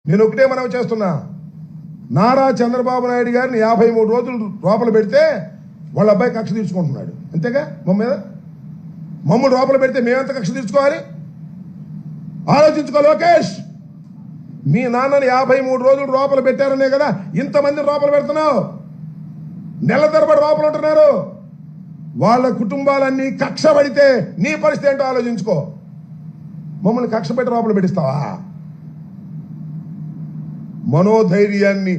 నేను ఒకటే మనవి చేస్తున్నా, నారా చంద్రబాబు నాయుడు గారిని 53 రోజులు లోపల పెడితే వాళ్ళ అబ్బాయి కక్ష తీర్చుకుంటున్నాడు. అంతేగా మమ్మల్ని లోపల పెడితే మేమెంత కక్ష తీర్చుకోవాలి? ఆలోచించుకో లోకేష్. మీ నాన్నని 53 రోజులు లోపల పెట్టారనే కదా ఇంతమంది లోపల పెడుతున్నావు. నెల తరబడి లోపల ఉంటున్నారు. వాళ్ళ కుటుంబాలన్నీ కక్ష పడితే నీ పరిస్థితి ఏంటో ఆలోచించుకో. మమ్మల్ని కక్ష పెట్టి లోపల పెట్టిస్తావా? మనోధైర్యాన్ని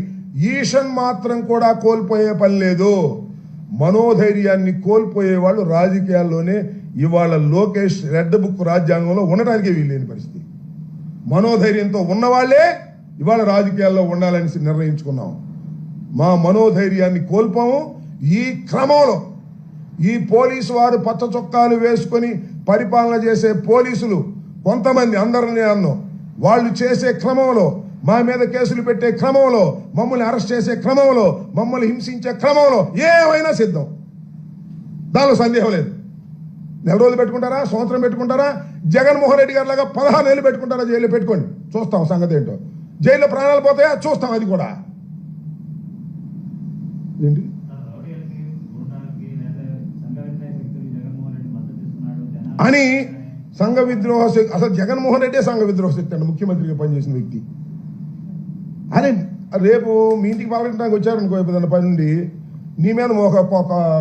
ఈషన్ మాత్రం కూడా కోల్పోయే పని లేదు. మనోధైర్యాన్ని కోల్పోయే వాళ్ళు రాజకీయాల్లోనే ఇవాళ లోకేష్ రెడ్ బుక్ రాజ్యాంగంలో ఉండటానికే వీల్లేని పరిస్థితి. మనోధైర్యంతో ఉన్నవాళ్లే ఇవాళ రాజకీయాల్లో ఉండాలని నిర్ణయించుకున్నాం. మా మనోధైర్యాన్ని కోల్పోము. ఈ క్రమంలో ఈ పోలీసు వారు పచ్చ చొక్కాలు వేసుకొని పరిపాలన చేసే పోలీసులు కొంతమంది, అందరినీ అన్నో, వాళ్ళు చేసే క్రమంలో, మా మీద కేసులు పెట్టే క్రమంలో, మమ్మల్ని అరెస్ట్ చేసే క్రమంలో, మమ్మల్ని హింసించే క్రమంలో ఏమైనా సిద్ధం. దానిలో సందేహం లేదు. నెల రోజులు పెట్టుకుంటారా, సంవత్సరం పెట్టుకుంటారా, జగన్మోహన్ రెడ్డి గారి లాగా 16 ఏళ్ళు పెట్టుకుంటారా? జైల్లో పెట్టుకోండి, చూస్తాం సంగతి ఏంటో. జైల్లో ప్రాణాలు పోతాయా చూస్తాం. అది కూడా ఏంటి అని సంఘ విద్రోహ శక్తి. అసలు జగన్మోహన్ రెడ్డి సంఘ విద్రోహ శక్తి అండి, ముఖ్యమంత్రిగా పనిచేసిన వ్యక్తి. అని రేపు మీ ఇంటికి పాల్గొనడానికి వచ్చారనుకో, ఏదైనా పని నుండి నీ మీద ఒక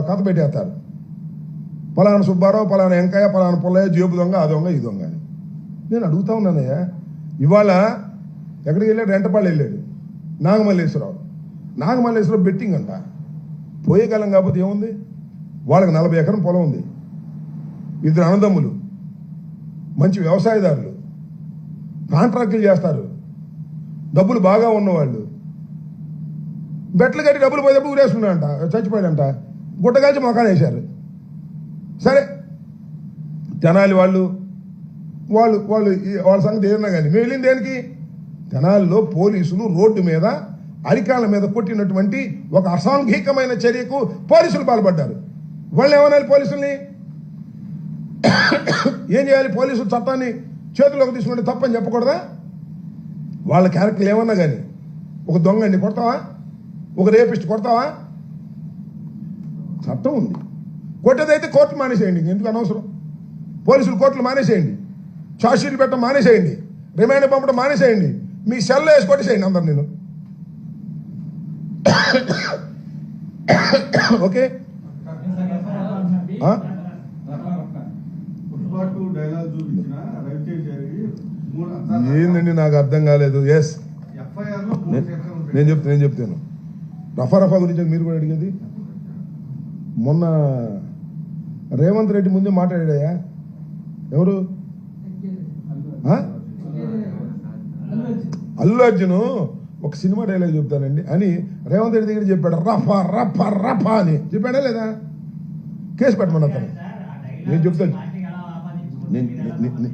కథ పెట్టేస్తారు. పలానా సుబ్బారావు, పలానా వెంకయ్య, పలానా పుల్లయ్య జేబు దొంగ, ఆ దొంగ, ఈ దొంగ అని. నేను అడుగుతా ఉన్నానయ్యా, ఇవాళ ఎక్కడికి వెళ్ళాడు? రెంటపాళ్ళు వెళ్ళాడు. నాగమల్లేశ్వరరావు బెట్టింగ్ అంట. పోయే కాలం కాకపోతే ఏముంది? వాళ్ళకి 40 ఎకరం పొలం ఉంది. 2 అన్నదమ్ములు, మంచి వ్యవసాయదారులు, కాంట్రాక్టులు చేస్తారు, డబ్బులు బాగా ఉన్నవాళ్ళు. బెట్లు కట్టి డబ్బులు పోయేటప్పుడు ఊరేసుకున్నాడంట, చచ్చిపోయాడంట. గుట్టగాల్చి మొఖాలు వేశారు. సరే, తెనాలి వాళ్ళు వాళ్ళ సంగతి ఏదన్నా కానీ మేము వెళ్ళింది దేనికి? తెనాలిలో పోలీసులు రోడ్డు మీద అరికాల మీద కొట్టినటువంటి ఒక అసాంఘికమైన చర్యకు పోలీసులు పాల్పడ్డారు. వాళ్ళు ఏమనాలి? పోలీసుల్ని ఏం చేయాలి? పోలీసులు చట్టాన్ని చేతుల్లోకి తీసుకుంటే తప్పని చెప్పకూడదా? వాళ్ళ క్యారెక్టర్లు ఏమన్నా కానీ, ఒక దొంగని కొడతావా? ఒక రేపిస్ట్ కొడతావా? చట్టం ఉంది. కొట్టేదైతే కోర్టు మానేసేయండి, ఎందుకు అనవసరం? పోలీసులు కోర్టులు మానేసేయండి, ఛార్జ్షీట్లు పెట్టడం మానేసేయండి, రిమాండ్ పంపడం మానేసేయండి, మీ సెల్లో వేసి కొట్టేసేయండి అందరు. నేను ఓకే. ఏందండి నాకు అర్థం కాలేదు. ఎస్, నేను చెప్తాను. రఫా గురించి మీరు కూడా అడిగేది. మొన్న రేవంత్ రెడ్డి ముందే మాట్లాడాయా? ఎవరు? అల్లు అర్జున్ ఒక సినిమా డైలాగ్ చెప్తానండి అని రేవంత్ రెడ్డి దగ్గర చెప్పాడు. రఫా రఫా రఫా అని చెప్పాడా లేదా? కేసు పెట్టమని అతను. నేను చెప్తాను,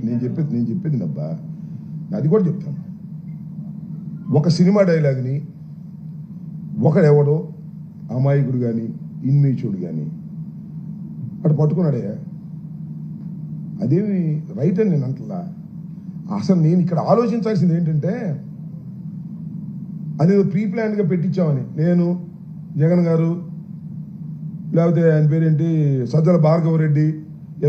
నేను చెప్పేది నబ్బా, అది కూడా చెప్తాను. ఒక సినిమా డైలాగ్ని ఒకడెవడో అమాయకుడు కానీ ఇన్మీచుడు కానీ అటు పట్టుకున్నాడే, అదేమి రైట్ అని నేను అంటలా. అసలు నేను ఇక్కడ ఆలోచించాల్సింది ఏంటంటే, అదేదో ప్రీ ప్లాన్గా పెట్టించామని నేను, జగన్ గారు, లేకపోతే ఆయన పేరేంటి సజ్జల భార్గవరెడ్డి,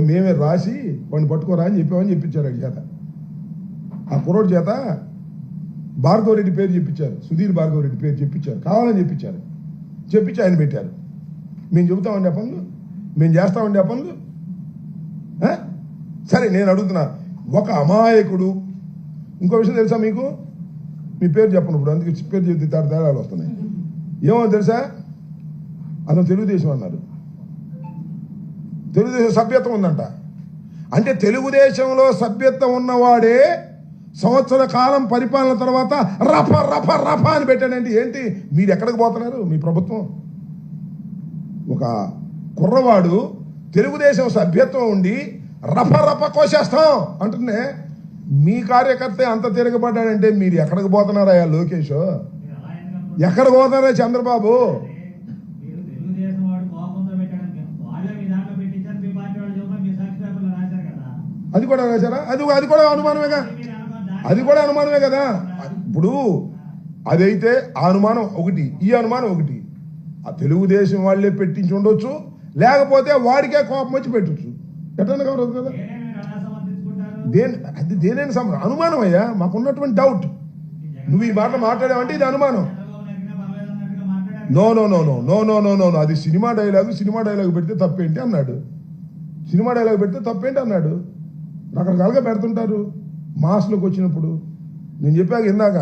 మేమే రాసి వాడిని పట్టుకోరా అని చెప్పామని చెప్పించారు. అది చేత ఆ కుర్రోడి చేత భార్గవరెడ్డి పేరు చెప్పించారు, సుధీర్ భార్గవరెడ్డి పేరు చెప్పించారు, కావాలని చెప్పించి ఆయన పెట్టారు. మేము చెబుతామండి ఆ పనులు, మేము చేస్తామండి ఆ పనులు. సరే, నేను అడుగుతున్నా, ఒక అమాయకుడు, ఇంకో విషయం తెలుసా మీకు? మీ పేరు చెప్పను ఇప్పుడు, అందుకే పేరు చెప్తే తేడాలు వస్తున్నాయి. ఏమో తెలుసా? అతను తెలుగుదేశం అన్నారు. తెలుగుదేశం సభ్యత్వం ఉందంట. అంటే తెలుగుదేశంలో సభ్యత్వం ఉన్నవాడే సంవత్సర కాలం పరిపాలన తర్వాత రఫ రఫ రఫ అని పెట్టాడంటే ఏంటి? మీరు ఎక్కడికి పోతున్నారు? మీ ప్రభుత్వం. ఒక కుర్రవాడు తెలుగుదేశం సభ్యత్వం ఉండి రఫ రఫ కోసేస్తాం అంటుండే. మీ కార్యకర్త అంత తిరగబడ్డాడంటే మీరు ఎక్కడికి పోతున్నారా లోకేష్? ఎక్కడికి పోతున్నారా చంద్రబాబు? అది కూడా రాశారా? అది కూడా అనుమానమేగా. అది కూడా అనుమానమే కదా. ఇప్పుడు అదైతే ఆ అనుమానం ఒకటి, ఈ అనుమానం ఒకటి. ఆ తెలుగుదేశం వాళ్ళే పెట్టించి ఉండొచ్చు, లేకపోతే వాడికే కోపం వచ్చి పెట్టచ్చు. ఎట్లా కావదు కదా. అది దేనైనా అనుమానం అయ్యా, మాకున్నటువంటి డౌట్. నువ్వు ఈ మాట మాట్లాడావంటే ఇది అనుమానం. No no no no no no no no no అది సినిమా డైలాగ్ పెడితే తప్పేంటి అన్నాడు. సినిమా డైలాగ్ పెడితే తప్పేంటి అన్నాడు. రకరకాలుగా పెడుతుంటారు మాస్లోకి వచ్చినప్పుడు. నేను చెప్పాక ఇందాక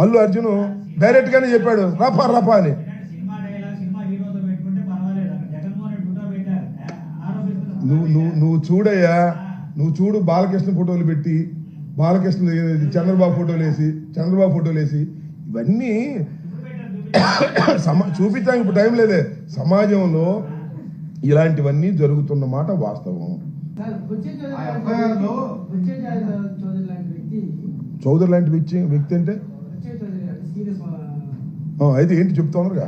అల్లు అర్జున్ డైరెక్ట్ గానే చెప్పాడు రపా అని. నువ్వు చూడయ్యా, నువ్వు చూడు బాలకృష్ణ ఫోటోలు పెట్టి, బాలకృష్ణ చంద్రబాబు ఫోటోలు వేసి ఇవన్నీ చూపించాక ఇప్పుడు టైం లేదే. సమాజంలో ఇలాంటివన్నీ జరుగుతున్న మాట వాస్తవం. చౌదరి లాంటి వ్యక్తి అంటే అయితే ఏంటి చెప్తానుగా.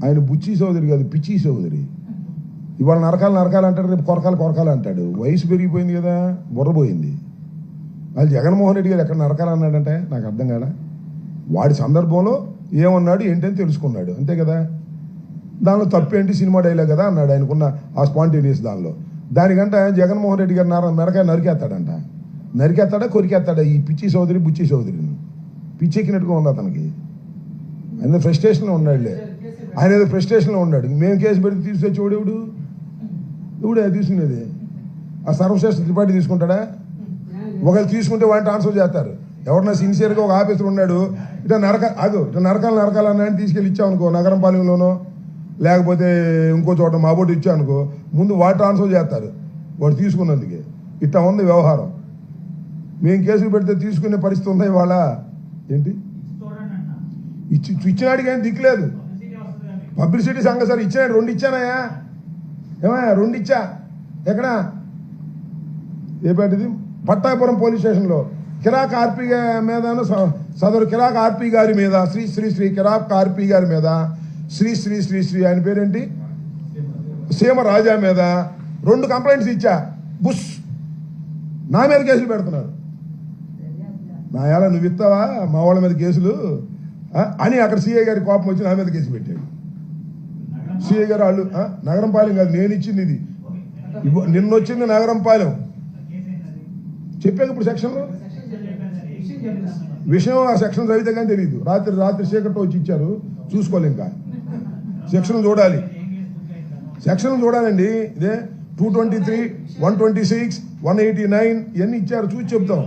ఆయన బుచ్చి చౌదరి కాదు, పిచ్చి చౌదరి. ఇవాళ నరకాలు అంటాడు, రేపు కొరకాలు అంటాడు. వయసు పెరిగిపోయింది కదా, బుర్రపోయింది. వాళ్ళు జగన్మోహన్ రెడ్డి గారు ఎక్కడ నరకాలు అన్నాడంటే నాకు అర్థం కాదా. వాడి సందర్భంలో ఏమన్నాడు ఏంటని తెలుసుకున్నాడు, అంతే కదా. దానిలో తప్పేంటి, సినిమా డైలాగ్ కదా అన్నాడు. ఆయనకున్న ఆ స్పాంటేనియస్ దానికంటే జగన్మోహన్ రెడ్డి గారు మెరకాయ నరికేస్తాడా కొరికేస్తాడా ఈ పిచ్చి చౌదరి బుచ్చి చౌదరిని. పిచ్చెక్కినట్టుగా ఉంది అతనికి. ఆయన ఫ్రస్ట్రేషన్లో ఉన్నాడులే. ఆయన ఏదో ఫ్రస్ట్రేషన్లో ఉన్నాడు. మేము కేసు పెడితే తీసుకొచ్చేవాడు ఎవడే తీసుకునేది? ఆ సర్వశ్రేష్ఠ త్రిపాఠి తీసుకుంటాడా? ఒకవేళ తీసుకుంటే వాడిని ట్రాన్స్ఫర్ చేస్తారు. ఎవరన్నా సిన్సియర్గా ఒక ఆఫీసర్ ఉన్నాడు, ఇట్లా నరకాలు అన్నాయని తీసుకెళ్ళి ఇచ్చామనుకో, నగరంపాలెంలోనో లేకపోతే ఇంకో చోట మాబోటి ఇచ్చామనుకో, ముందు వాడు ట్రాన్స్ఫర్ చేస్తారు వాడు తీసుకున్నందుకే. ఇట్లా ఉంది వ్యవహారం. మేము కేసులు పెడితే తీసుకునే పరిస్థితి ఉందా ఇవాళ? ఏంటి ఇచ్చినాడికి ఏం దిక్కులేదు. పబ్లిసిటీ సంఘం సార్ ఇచ్చినాడు, 2 ఇచ్చానయ్యా. ఏమయ్యా 2 ఇచ్చా. ఎక్కడ ఏపేటిది? పట్టాపురం పోలీస్ స్టేషన్లో కిరాక్ ఆర్పీ మీద, సదరు కిరాక్ ఆర్పీ గారి మీద, శ్రీ కిరాక్ ఆర్పీ గారి మీద, శ్రీ ఆయన పేరేంటి, సీమ రాజా మీద 2 కంప్లైంట్స్ ఇచ్చా. బుష్ నా మీద కేసులు పెడుతున్నారు. నా ఎలా నువ్వు ఇస్తావా మా వాళ్ళ మీద కేసులు అని అక్కడ సిఐ గారి కోపం వచ్చి నా మీద కేసు పెట్టాడు. సిఐ గారు వాళ్ళు నగరంపాలెం కాదు, నేను ఇచ్చింది ఇది, నిన్నొచ్చింది నగరంపాలెం. చెప్పాక ఇప్పుడు సెక్షన్లో విషయం ఆ సెక్షన్ చదివితే కానీ తెలియదు. రాత్రి చీకట్లో వచ్చి ఇచ్చారు, చూసుకోవాలి. ఇంకా సెక్షన్ చూడాలండి. ఇదే 223, 126, 189 ఇవన్నీ ఇచ్చారు, చూసి చెప్తాం.